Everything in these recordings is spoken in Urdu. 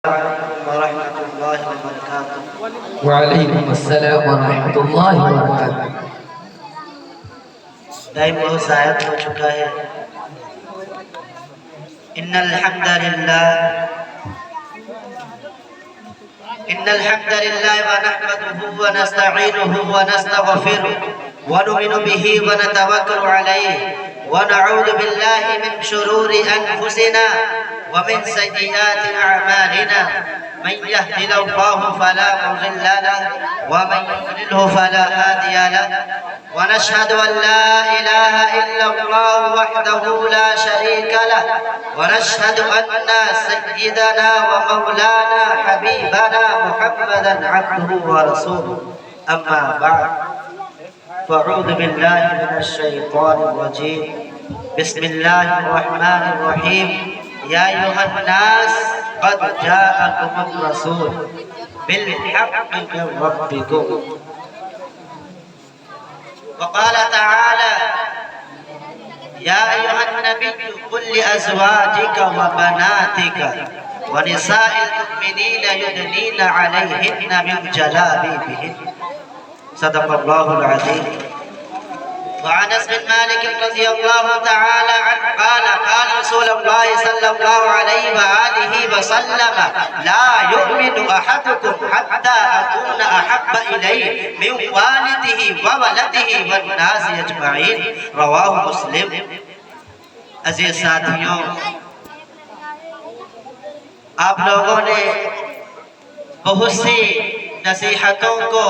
ورحمۃ اللہ وبرکاتہ۔ وعلیکم السلام ورحمۃ اللہ وبرکاتہ۔ ٹائم بہت زائد ہو چکا ہے۔ ان الحمد للہ ونحمده ونستعینه ونستغفره ونؤمن به ونتوکل علیہ ونعوذ باللہ من شرور انفسنا ومن سیئات اعمالنا من يهد الله فلا مضل له ومن يضلل فلا هادي له ونشهد ان لا اله الا الله وحده لا شريك له ونشهد ان سيدنا ومولانا حبيبنا محمدا عبده ورسوله اما بعد فاعوذ بالله من الشيطان الرجيم بسم الله الرحمن الرحيم يا ايها الناس قد جاءكم الرسول بالحق من ربكم وقال تعالى يا أيها النبي قل لأزواجك وبناتك ونساء المؤمنين يدنين عليهن من جلابيبهن صدق الله العظيم۔ وعن انس بن مالك رضي الله تعالى عنه قال قال رسول الله صلى الله عليه وآله وسلم لا يؤمن أحدكم حتى أكون أحب إليه من والده وولده والناس أجمعين رواه مسلم۔ عزیز ساتھیوں، آپ لوگوں نے بہت سی نصیحتوں کو،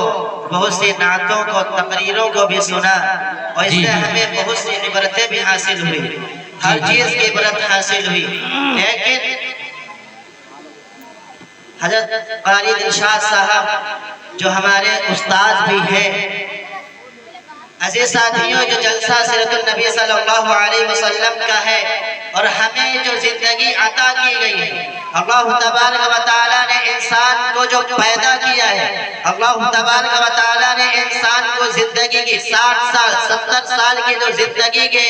بہت سی نعتوں کو، تقریروں کو بھی سنا، اور اس سے ہمیں بہت سی عبرتیں بھی حاصل ہوئی، ہر چیز کی عبرت حاصل ہوئی۔ لیکن حضرت قاری دلشاد صاحب جو ہمارے استاد بھی ہیں، عزیز ساتھیوں، جو جلسہ سیرت النبی صلی اللہ علیہ وسلم کا ہے اور ہمیں جو زندگی عطا کی گئی ہے، اللہ تبارک و تعالیٰ نے انسان کو جو پیدا کیا ہے، اللہ تبارک و تعالیٰ نے انسان کو زندگی کی 60 سال 70 سال کی جو زندگی کے،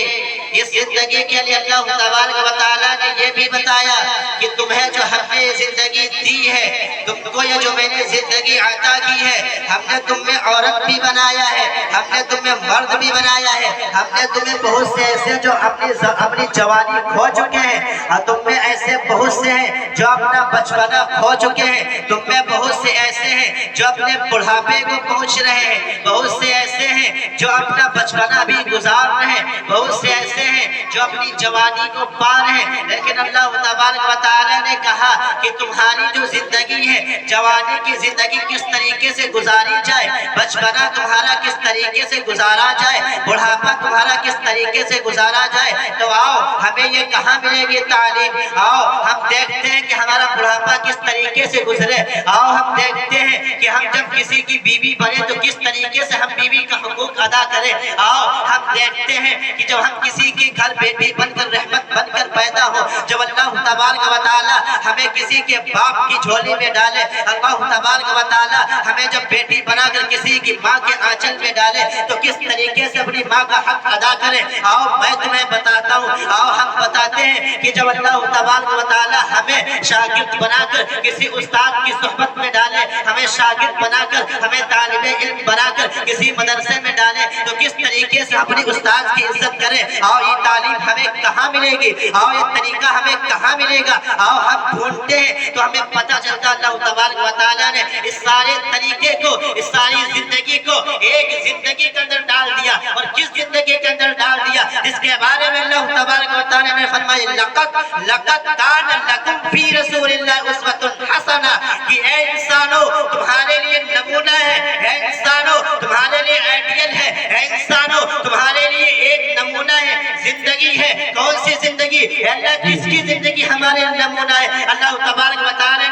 اس زندگی کے لیے اللہ تبارک و تعالیٰ نے یہ بھی بتایا کہ تمہیں جو ہم نے زندگی دی ہے، تم کو یہ جو میں نے زندگی عطا کی ہے، ہم نے تم میں عورت بھی بنایا ہے، ہم نے تم میں مرد بھی بنایا ہے، ہم نے تمہیں بہت سے ایسے جو اپنی جوانی کھو چکے ہیں، اور تم میں ایسے بہت سے ہیں جو اپنا بچپنا کھو چکے ہیں، تم میں بہت سے ایسے ہیں جو اپنے بڑھاپے کو پہنچ رہے ہیں، بہت سے ایسے ہیں جو اپنا بچپنا بھی گزار رہے ہیں، بہت سے ایسے ہیں جو اپنی جوانی کو پا رہے ہیں۔ لیکن اللہ تبارک و تعالی نے کہا کہ تمہاری جو زندگی ہے، جوانی کی زندگی کس طریقے سے گزاری جائے، بچپنا تمہارا کس طریقے سے گزارا جائے، بڑھاپا تمہارا کس طریقے سے گزارا جائے، تو آؤ ہمیں یہ کہاں ملے گی تعلیم، آؤ ہم دیکھتے ہیں کہ ہمارا بڑھاپا کس طریقے سے گزرے، آؤ ہم دیکھتے ہیں کہ ہم جب کسی کی بیوی بنے تو کس طریقے سے ہم بیوی کا حقوق ادا کریں، آؤ ہم دیکھتے ہیں کہ جب ہم کسی کے گھر بیٹی بن کر رحمت بن کر پیدا ہو، جب اللہ تبارک و تعالی ہمیں کسی کے باپ کی جھولی میں ڈالے، اللہ تبارک و تعالی ہمیں جب بیٹی بنا کر کسی کی ماں کے آنچل میں ڈالے تو کس طریقے سے اپنی ماں کا حق ادا کریں۔ آؤ میں تمہیں بتاتا ہوں، آؤ ہم بتاتے ہیں کہ جب اللہ تبارک و تعالی ہمیں شاگرد بنا کر کسی استاد کی صحبت میں ڈالے، ہمیں شاگرد بنا کر، ہمیں طالب علم بنا کر کسی مدرسے میں ڈالے تو کس طریقے سے اپنی استاد کی عزت کریں۔ آؤ یہ تعلیم ہمیں کہاں ملے گی، آؤ یہ طریقہ ہمیں کہاں ملے گا، آؤ ہم ڈھونڈتے ہیں تو ہمیں پتہ چلتا اللہ تبارک و تعالی نے اس سارے طریقے کو، اس ساری زندگی کو ایک زندگی کے اندر ڈال دیا، اور کس زندگی کے اندر ڈال دیا جس کے بارے میں اللہ تبارک و تعالی نے فرمایا لقد کان لکم فی رسول اللہ اسوۃ حسنہ، کہ اے انسانو تمہارے لیے نمونہ ہے، اے انسانو تمہارے لیے آئیڈیل ہے، اے انسانو تمہارے لیے ایک نمونہ ہے، زندگی ہے۔ کون سی زندگی؟ اللہ کس کی زندگی ہمارے نمونہ ہے؟ اللہ تبارک و تعالی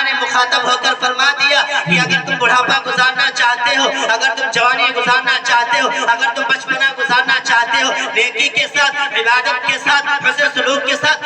نے مخاطب ہو کر فرما دیا کہ اگر تم بڑھاپا گزارنا چاہتے ہو، اگر تم جوانی گزارنا چاہتے ہو، اگر تم بچپنا گزارنا چاہتے ہو نیکی کے ساتھ، عبادت کے ساتھ، حسن سلوک کے ساتھ،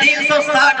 360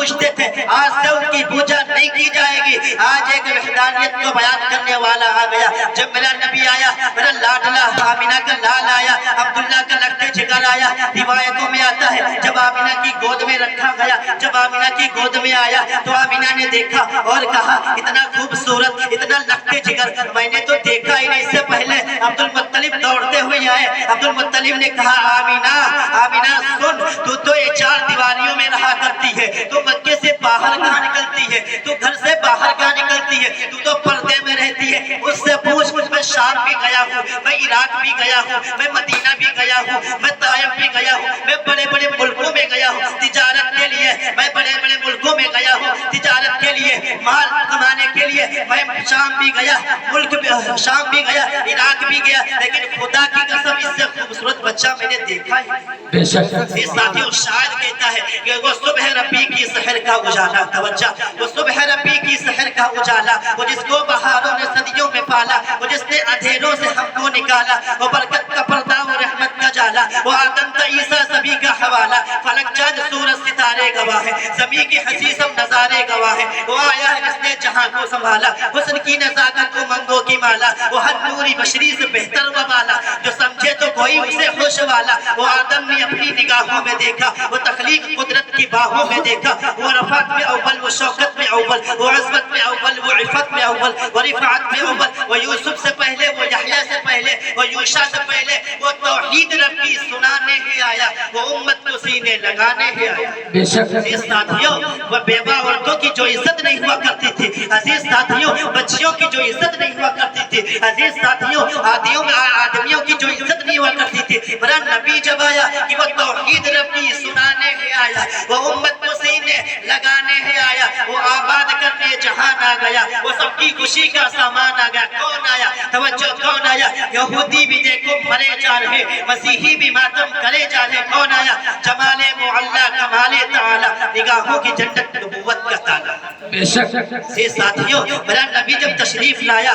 پوچھتے تھے، آج سے ان کی پوجا نہیں کی جائے گی۔ آج ایک وحدانیت کو بیان کرنے والا آ گیا۔ جب میرا نبی آیا، میرا لاڈلا آمینہ کا لال آیا، عبداللہ کا لگتے جگر آیا، روایتوں میں آتا ہے جب آمینہ کی گود میں رکھا گیا، جب آمینہ کی گود میں آیا تو آمینہ نے دیکھا اور کہا اتنا خوبصورت، اتنا لگتے جگر میں نے تو دیکھا ہی نہیں۔ اس سے پہلے عبد المطلب دوڑتے ہوئے آئے، عبد المطلب نے کہا آمینہ آمینہ سن، تو یہ چار دیواریوں میں رہا کرتی ہے، تو مکے سے باہر کہاں نکلتی ہے، تو گھر سے باہر کہاں نکلتی ہے، تو پردے میں رہتی ہے۔ اس سے پوچھ، میں شام بھی گیا ہوں، میں عراق بھی گیا ہوں، میں مدینہ بھی گیا ہوں، میں طائف بھی گیا ہوں، میں بڑے بڑے ملکوں میں گیا ہوں تجارت کے لیے، میں بڑے بڑے ملکوں میں گیا ہوں تجارت کے لیے، مال کمانے کے لیے، میں شام بھی گیا، شام بھی گیا، عراق بھی گیا، لیکن خدا کی قسم اس سے خوبصورت بچہ میں نے دیکھا ہی۔ بے شک یہ ساتھیوں شاید کہتا ہے کہ وہ صبح ربی کی سحر کا اجالا، توجہ، وہ صبح ربی کی سحر کا اجالا، وہ جس کو بہاروں نے صدیوں میں پالا، وہ جس نے اندھیروں سے ہم کو نکالا، وہ برکت کا پردہ و رحمت کا جالا، وہ آدم تا عیسیٰ سبھی کا حوالہ، فلک چاند سورج ستارے گواہ ہے، زمین کی حسیسم نظارے گواہ ہے، وہ آیا ہے جس نے جہاں کو سنبھالا، حسن کی نزاکت کو منگوں کی مالا، وہ ہر نوری بشری سے بہتر و بالا، جو سمجھے تو کوئی اسے خوش والا، وہ آدم نے اپنی نگاہوں میں دیکھا، وہ تخلیق قدرت کی باہوں میں دیکھا، وہ رفعت میں اول، وہ شوکت میں اول، وہ عظمت میں اول، وہ عفت میں اول، وہ رفعت میں اول، وہ یوسف سے پہلے، وہ یحییٰ سے پہلے، وہ یوشع سے پہلے، وہ توحید رب کی سنانے ہی آیا، وہ امت کو سینے لگانے ہی آیا۔ بے شک عزیز ساتھیوں، وہ بیوہ عورتوں کی جو عزت نہیں ہوا کرتی تھی، عزیز ساتھیوں بچیوں کی جو عزت نہیں ہوا کرتی تھی، عزیز ساتھیوں آدمیوں کی جو عزت نہیں ہوا کرتی تھی، میرا نبی جب آیا کہ وہ توحید رب کی سنانے ہی آیا، وہ امت کو سینے لگانے ہی آیا، وہ آباد کرنے جہان آ گیا، وہ سب کی خوشی کا سامان آ گیا۔ کون آیا؟ توجہ، کون آیا؟ یہودی بھی دیکھو مرے جا رہے، مسیحی بھی ماتم کرے جا رہے، کون آیا؟ جمال معلا کمال تعالی، نگاہوں کی جنت نبوت کا تالا۔ بے شک سے ساتھیوں، میرا نبی جب تشریف لایا،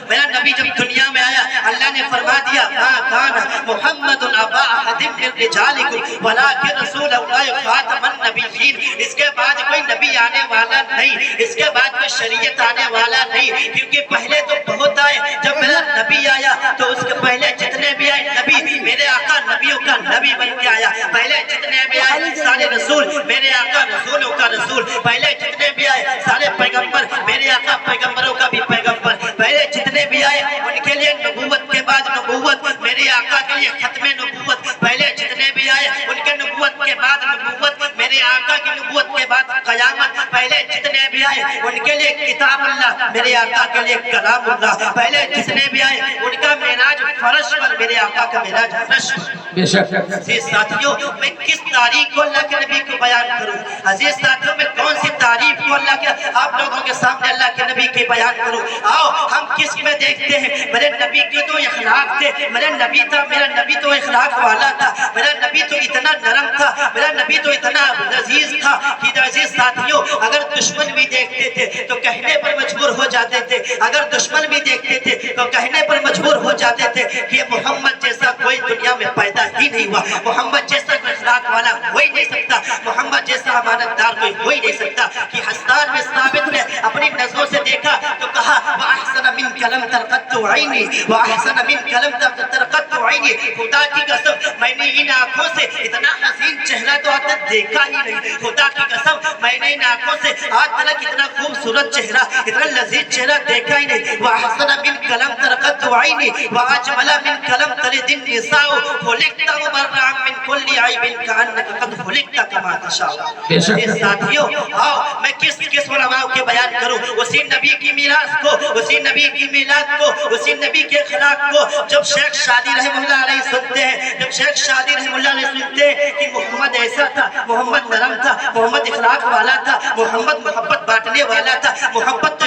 میرا نبی جب دنیا میں آیا، اللہ نے فرما دیا ما کان محمد ابا احد من رجالکم ولکن رسول اللہ خاتم النبیین۔ اس کے بعد کوئی نبی آنے والا نہیں، اس کے بعد کوئی شریعت آنے والا نہیں، کیونکہ پہلے تو بہت آئے، جب میرا نبی آیا تو اس کے پہلے جتنے بھی آئے نبی، میرے آقا نبیوں کا نبی بن کے آیا، پہلے جتنے بھی آئے سارے رسول، میرے آقا رسولوں کا رسول، پہلے جتنے بھی آئے سارے پیغمبر، میرے آقا پیغمبروں کا بھی پیغمبر، پہلے جتنے بھی آئے ان کے لیے نبوت کے بعد نبوت، میرے آقا کے لیے ختم نبوت، پہلے جتنے بھی آئے ان کے نبوت کے بعد نبوت، میرے آقا کی نبوت کے بعد قیامت، پہلے جتنے بھی آئے ان کے لیے کتاب اللہ، میرے آقا کے لیے کلام اللہ، پہلے جتنے بھی آئے ان کا معراج فرش پر، میرے آقا کا معراج فرش پر۔ بے شک عزیز ساتھیوں، میں کس تاریخ کو اللہ کے نبی کو بیان کروں؟ عزیز ساتھیوں، میں کون سی تعریف کو اللہ کے آپ لوگوں کے سامنے اللہ کے نبی کی بیان کروں؟ آؤ ہم کس میں دیکھتے ہیں؟ میرے نبی کے تو اخلاق تھے، میرا نبی تو اخلاق والا تھا، میرا نبی تو اتنا نرم تھا، میرا نبی تو اتنا لذیذ تھا کہ عزیز ساتھیوں اگر دشمن بھی دیکھتے تھے تو کہنے پر مجبور ہو جاتے تھے، اگر دشمن بھی دیکھتے تھے تو کہنے پر مجبور ہو جاتے تھے کہ محمد جیسا کوئی دنیا میں پیدا ہی نہیں ہوا، محمد جیسا کوئی اخلاق والا ہو ہی نہیں سکتا، محمد جیسا امانت دار کوئی ہو ہی نہیں سکتا۔ کہ حسان میں ثابت نے اپنی نظروں سے دیکھا تو کہا وَأَحْسَنَ مِنْكَ لَمْ تَرْقَدْتُ عَيْنِي وَأَحْسَنَ مِنْكَ لَمْ تَرْقَدْتُ عَيْنِي۔ خدا کی قسم میں نے ان آنکھوں سے اتنا حسین چہرہ تو آج تک دیکھا ہی نہیں، خدا کی قسم میں نے ان آنکھوں سے آج تک اتنا خوبصورت چہرہ، اتنا لذیذ چہرہ دیکھا ہی نہیں۔ وَأَحْسَنَ مِنْكَ لَمْ تَرْقَدْتُ عَيْنِي وَأَجْمَلَ مِنْكَ لَمْ تَلِدِ النِّسَاءُ خُلِقْتَ مُبَرَّأً مِنْ كُلِّ عَيْبٍ كَأَنَّكَ قَدْ خُلِقْتَ كَمَا تَشَاءُ۔ ساتھیوں آؤ میں کس علماء کے بیان کروں؟ اسی نبی کی میراث کو، اسی نبی کی میلاد کو، اسی نبی کے اخلاق کو جب شیخ شادی رحمہ اللہ علیہ سنتے ہیں، جب شیخ شادی رحمہ اللہ علیہ سنتے ہیں کہ محمد ایسا تھا، محمد نرم تھا، محمد اخلاق والا تھا، محمد محبت بانٹنے والا تھا، محمد تو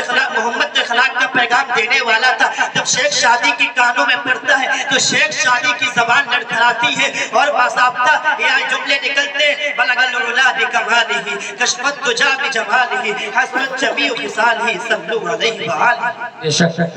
اخلاق کا پیغام دینے والا تھا۔ جب شیخ شادی کی کانوں میں پڑتا ہے تو شیخ شادی کی زبان لڑکھڑاتی ہے اور باضابطہ یہ جملے نکلتے ہیں، بلغ العلا بکمالہ کشف الدجا بجمالہ حسن جمیع خصالہ صلوا علیہ وآلہ۔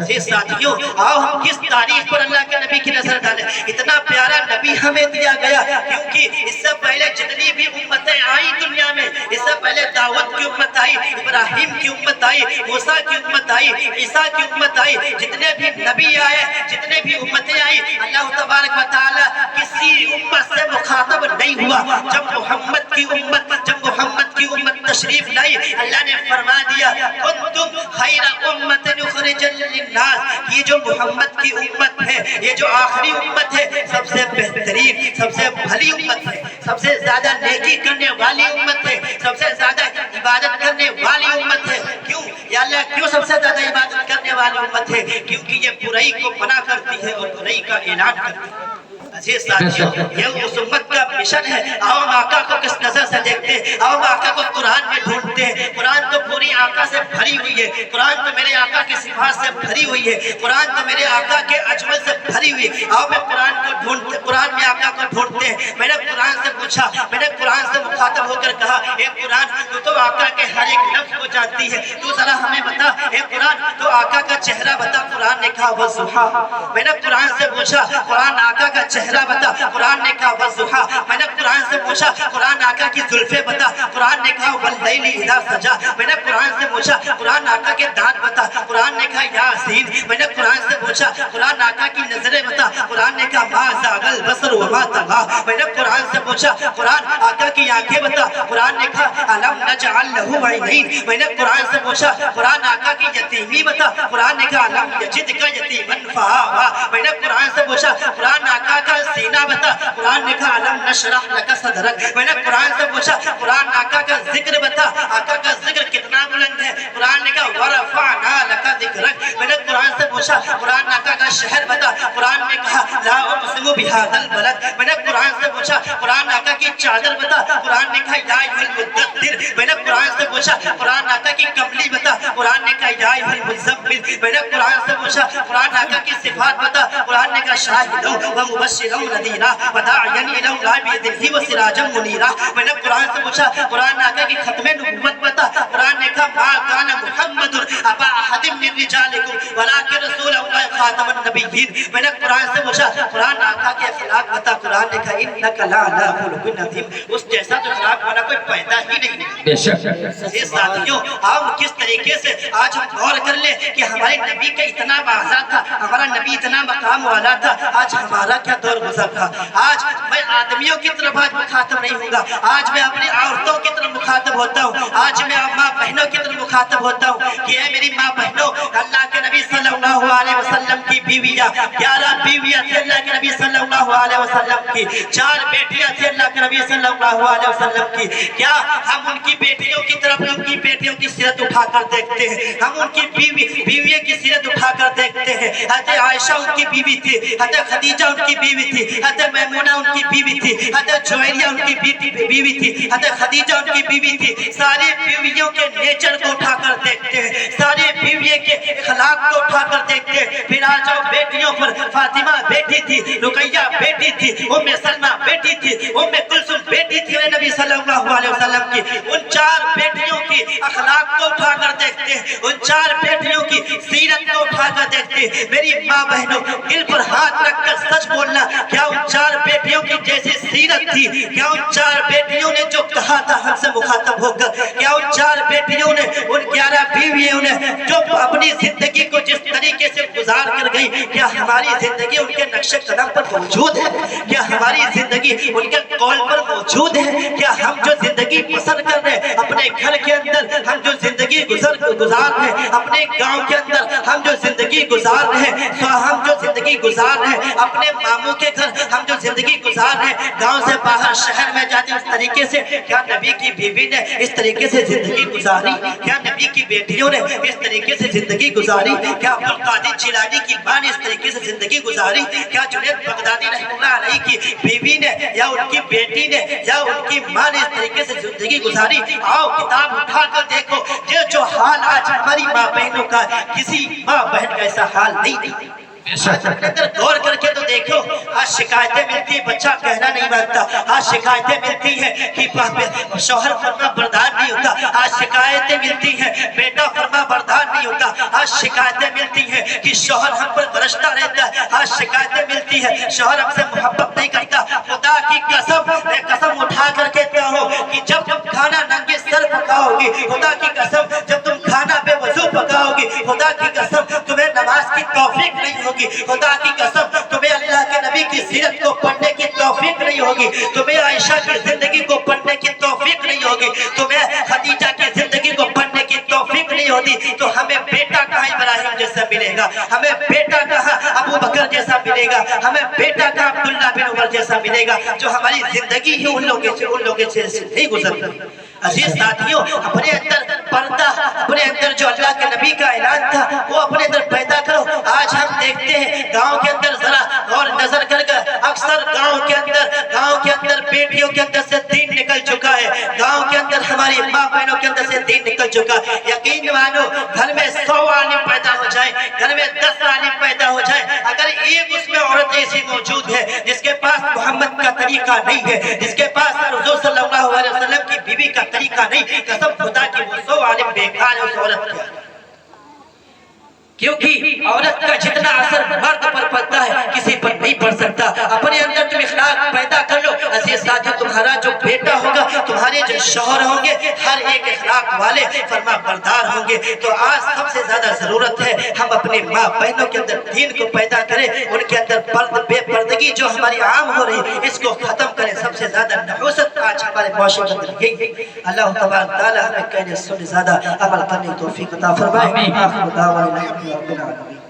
یہ ساتھیوں، آؤ ہم کس تاریخ پر اللہ کے نبی کی نظر ڈالیں۔ اتنا پیارا نبی ہمیں دیا گیا، کیونکہ اس سے پہلے جتنی بھی امتیں آئی دنیا میں، اس سے پہلے دعوت کی امت آئی، ابراہیم کی امت آئی، موسیٰ کی امت آئی، عیسیٰ کی امت آئی، جتنے بھی نبی آئے، جتنے بھی امتیں آئی، اللہ تبارک و تعالی کسی امت سے مخاطب نہیں ہوا۔ جب محمد کی امت تشریف لائی، اللہ نے فرما دیا کنتم خیر امت اخرجت للناس، یہ جو محمد کی امت ہے، یہ جو آخری امت ہے، سب سے بہترین، سب سے بھلی امت ہے، سب سے زیادہ نیکی کرنے والی امت ہے، سب سے زیادہ عبادت کرنے والی امت ہے۔ کیوں یا اللہ کیوں سب سے زیادہ عبادت کرنے والی امت ہے؟ کیونکہ یہ برائی کو منع کرتی ہے اور برائی کا اعلان کرتی ہے۔ عزیز ساتھیوں، یہ اس امت کا مشن ہے۔ آؤ ہم آقا کو کس نظر سے دیکھتے ہیں، آؤ ہم آقا کو قرآن میں ڈھونڈتے ہیں۔ قرآن تو پوری آقا سے بھری ہوئی ہے، قرآن تو میرے آقا کی صفات سے بھری ہوئی ہے، قرآن تو میرے آقا کے اجمل سے بھری ہوئی ہے۔ آؤ میں قرآن کو ڈھونڈتے، قرآن میں آقا کو ڈھونڈتے ہیں۔ میں نے قرآن سے پوچھا، میں نے قرآن سے مخاطب ہو کر کہا، اے قرآن تو آقا کے ہر ایک لفظ کو جانتی ہے، تو ذرا ہمیں بتا، اے قرآن تو آقا کا چہرہ بتا۔ قرآن نے کہا والضحیٰ۔ میں نے قرآن سے پوچھا، قرآن آقا کا چہرہ بتا۔ قرآن نے کہا والضحیٰ۔ میں نے قرآن سے پوچھا، قرآن آقا کی زلفیں بتا۔ قرآن نے کہا واللیل اذا سجا۔ میں نے قرآن سے پوچھا، قرآن آقا کے دانت بتا۔ قرآن نے کہا یاسین۔ میں نے قرآن سے پوچھا، قرآن آقا کی نظریں بتا۔ قرآن نے کہا ما زاغ البصر وما طغى۔ میں نے قرآن سے پوچھا، قرآن آقا کی آنکھیں بتا۔ قرآن نے کہا الم نجعل له عینین۔ میں نے قرآن سے پوچھا، قرآن آقا کی یتیمی بتا۔ قرآن نے کہا الم یجدک یتیما فآویٰ۔ میں نے قرآن سے پوچھا، قرآن آقا کا سینہ بتا۔ قرآن نے کہا الم نشرح لک صدرک۔ میں نے قرآن سے پوچھا، قرآن آقا کا ذکر بتا۔ آقا کا ذکر کتنا بلند ہے؟ قرآن نے کہا ورفعنا لک ذکرک۔ میں نے قرآن سے پوچھا، قرآن آقا کا شہر بتا۔ قرآن نے کہا لا اقسم بہذا البلد۔ میں نے قرآن سے پوچھا، قرآن آقا کی چادر بتا۔ قرآن نے کہا یا ایھا المدثر۔ میں نے قرآن سے پوچھا، قرآن آقا کی کملی بتا۔ قرآن نے کہا یا ایھا المزمل۔ میں نے قرآن سے پوچھا، قرآن آقا کی صفات بتا۔ قرآن نے کہا شاہدا ومبشرا ونذیرا وداعیا الی اللہ باذنہ وسراجا منیرا۔ میں نے قرآن سے پوچھا، قرآن آقا کی ختم نبوت بتا۔ قرآن نے کہا ما کان محمد ابا احد من رجالکم ولکن رسول اللہ خاتم النبیین۔ میں نے قرآن سے پوچھا، قرآن آقا کے اخلاق بتا۔ قرآن نے کہا انک لعلی خلق عظیم۔ اس جیسا تو اخلاق والا کوئی پیدا ہی نہیں ہے۔ بے شک۔ یہ ساتھیوں، ہم کس طریقے سے آج ہم غور کر لیں کہ ہمارے نبی کا اتنا واضح تھا، ہمارا نبی اتنا مقام والا تھا، آج ہمارا کیا دور گزر تھا۔ آج میں آدمیوں کی طرف آج مخاطب نہیں ہوں گا، آج میں اپنی عورتوں کی طرف مخاطب ہوتا ہوں، آج میں ماں بہنوں کی طرف مخاطب ہوتا ہوں کہ اے میری ماں بہنوں، اللہ کے نبی صلی اللہ علیہ وسلم کی بیویاں 11 بیویاں تھی اللہ کے نبی صلی اللہ علیہ وسلم کی، 4 بیٹیاں تھی اللہ کے نبی صلی اللہ علیہ وسلم کی۔ کیا ہم ان کی بیٹیوں کی طرف ان کی بیٹیوں کی سیرت اٹھا کر دیکھتے ہیں؟ ہم ان کی بیویوں کی سیرت اٹھا کر دیکھتے ہیں؟ حضرت عائشہ ان کی بیوی تھی، حضرت خدیجہ ان کی بیوی تھی، حضرت میمونہ ان کی بیوی تھی، حضرت جویریہ ان کی بیوی تھی، حضرت خدیجہ ان کی بیوی تھی۔ ساری بیویوں کے نیچر کو اٹھا کر دیکھتے ہیں، ساری بیویوں کے اخلاق کو اٹھا کر دیکھتے ہیں۔ پھر آ جاؤ بیٹیوں پر، فاطمہ بیٹی تھی، رقیہ بیٹی تھی، ام سلمہ بیٹی تھی، ام کلثوم بیٹی تھی نبی صلی اللہ علیہ وسلم کی۔ ان 4 بیٹیوں کی اخلاق کو اٹھا کر دیکھتے ہیں، ان 4 بیٹیوں کی سیرت کو اٹھا کر دیکھتے ہیں۔ میری ماں بہنوں، دل پر ہاتھ رکھ کر سچ بولنا، کیا ان 4 بیٹیوں کی جیسی سیرت تھی؟ کیا ان 4 بیٹیوں نے جو کہا تھا ہم سے مخاطب ہو کر، کیا ان 4 بیٹیوں نے، ان 11 بیویوں نے جو اپنی زندگی کو جس طریقے سے گزار کر گئی، کیا ہماری زندگی ان کے نقش قدم پر موجود ہے؟ کیا ہماری زندگی ان کے قول پر موجود ہے؟ کیا ہم جو زندگی بسر کر رہے ہیں اپنے گھر کے اندر، ہم جو زندگی گزار رہے ہیں اپنے گاؤں کے اندر، ہم جو زندگی گزار رہے ہیں، ہم جو زندگی گزار رہے ہیں اپنے ماموں کے گھر، ہم جو زندگی گزار رہے ہیں گاؤں سے باہر شہر میں جاتے ہیں، اس طریقے سے کیا نبی کی بیوی نے اس طریقے سے زندگی گزاری؟ کیا نبی کی بیٹیوں نے اس طریقے سے زندگی گزاری؟ کیا عبد القادر جیلانی کی ماں نے اس طریقے سے زندگی گزاری؟ کیا جنید بغدادی رحمۃ اللہ علیہ کی بیوی نے یا ان کی بیٹی نے یا ان کی ماں نے اس طریقے سے زندگی گزاری؟ آؤ کتاب اٹھا کر دیکھو، یہ جو حال آج ہماری ماں بہنوں کا، کسی ماں بہن کا ایسا حال نہیں۔ اپنے اندر غور کر کے تو دیکھو، آج شکایتیں ملتی ہیں بچہ کہنا نہیں مانتا، آج شکایتیں ملتی ہیں کہ شوہر فرما بردار نہیں ہوتا، آج شکایتیں ملتی ہیں بیٹا فرما بردار نہیں ہوتا، آج شکایتیں ملتی ہیں کہ شوہر ہم پر برستا رہتا ہے، آج شکایتیں ملتی ہیں شوہر ہم سے محبت نہیں کرتا۔ خدا کی قسم اٹھا کر کہتا ہوں کہ جب تم کھانا ننگے سر پکاؤ گی، خدا کی قسم جب تم کھانا بے وضو پکاؤ گی، خدا کی قسم تمہیں نماز کی توفیق نہیں ہوگی، خدا کی قسم تمہیں اللہ کے نبی کی سیرت کو پڑھنے کی توفیق نہیں ہوگی، تمہیں عائشہ کی زندگی کو پڑھنے کی توفیق نہیں ہوگی، تمہیں خدیجہ کی زندگی کو پڑھنے کی توفیق نہیں ہوتی، تو ہمیں بیٹا کہاں ابراہیم جیسا ملے گا، ہمیں بیٹا کہاں ابو بکر جیسا ملے گا، ہمیں بیٹا کہاں عبداللہ بن عمر جیسا ملے گا، جو ہماری زندگی ہی ان لوگوں سے نہیں گزرتی۔ عزیز ساتھیوں، اپنے اندر پردہ، اپنے اندر جو اللہ کے نبی کا اعلان تھا وہ اپنے اندر پیدا کرو۔ آج ہم دیکھتے ہیں گاؤں کے اندر ذرا اور نظر کر کر اکثر گاؤں کے اندر بیٹیوں کے اندر سے دین نکل چکا ہے، گاؤں کے اندر ہماری ماں بہنوں کے اندر سے دین نکل چکا ہے۔ یقین مانو گھر میں 100 عالم پیدا ہو جائے، گھر میں 10 عالم پیدا ہو جائے، اگر ایک اس میں عورت ایسی موجود ہے جس کے پاس محمد کا طریقہ نہیں ہے، جس کے پاس حضور صلی اللہ علیہ وسلم کی بیوی کا طریقہ نہیں، قسم خدا کی وہ 100 عالم بیکار ہے اس عورت کا۔ کیونکہ عورت کا جتنا اثر مرد پر پڑتا ہے کسی پر نہیں پڑ سکتا۔ اپنے اندر تم اخلاق پیدا کر لو۔ عزیز ساتھی، تمہارا جو بیٹا ہوگا، تمہارے جو شوہر ہوں گے، ہر ایک اخلاق والے فرما بردار ہوں گے۔ تو آج سب سے زیادہ ضرورت ہے ہم اپنے ماں بہنوں کے اندر دین کو پیدا کریں، ان کے اندر بے پردگی جو ہماری عام ہو رہی ہے اس کو ختم کریں۔ سب سے زیادہ نحوست آج ہمارے معاشرے کے اندر یہی ہے۔ اللہ تبارک تعالی ہمیں کہنے سننے زیادہ عمل کرنے کی توفیق عطا فرمائے۔ آخر دعوانا رب العالمین۔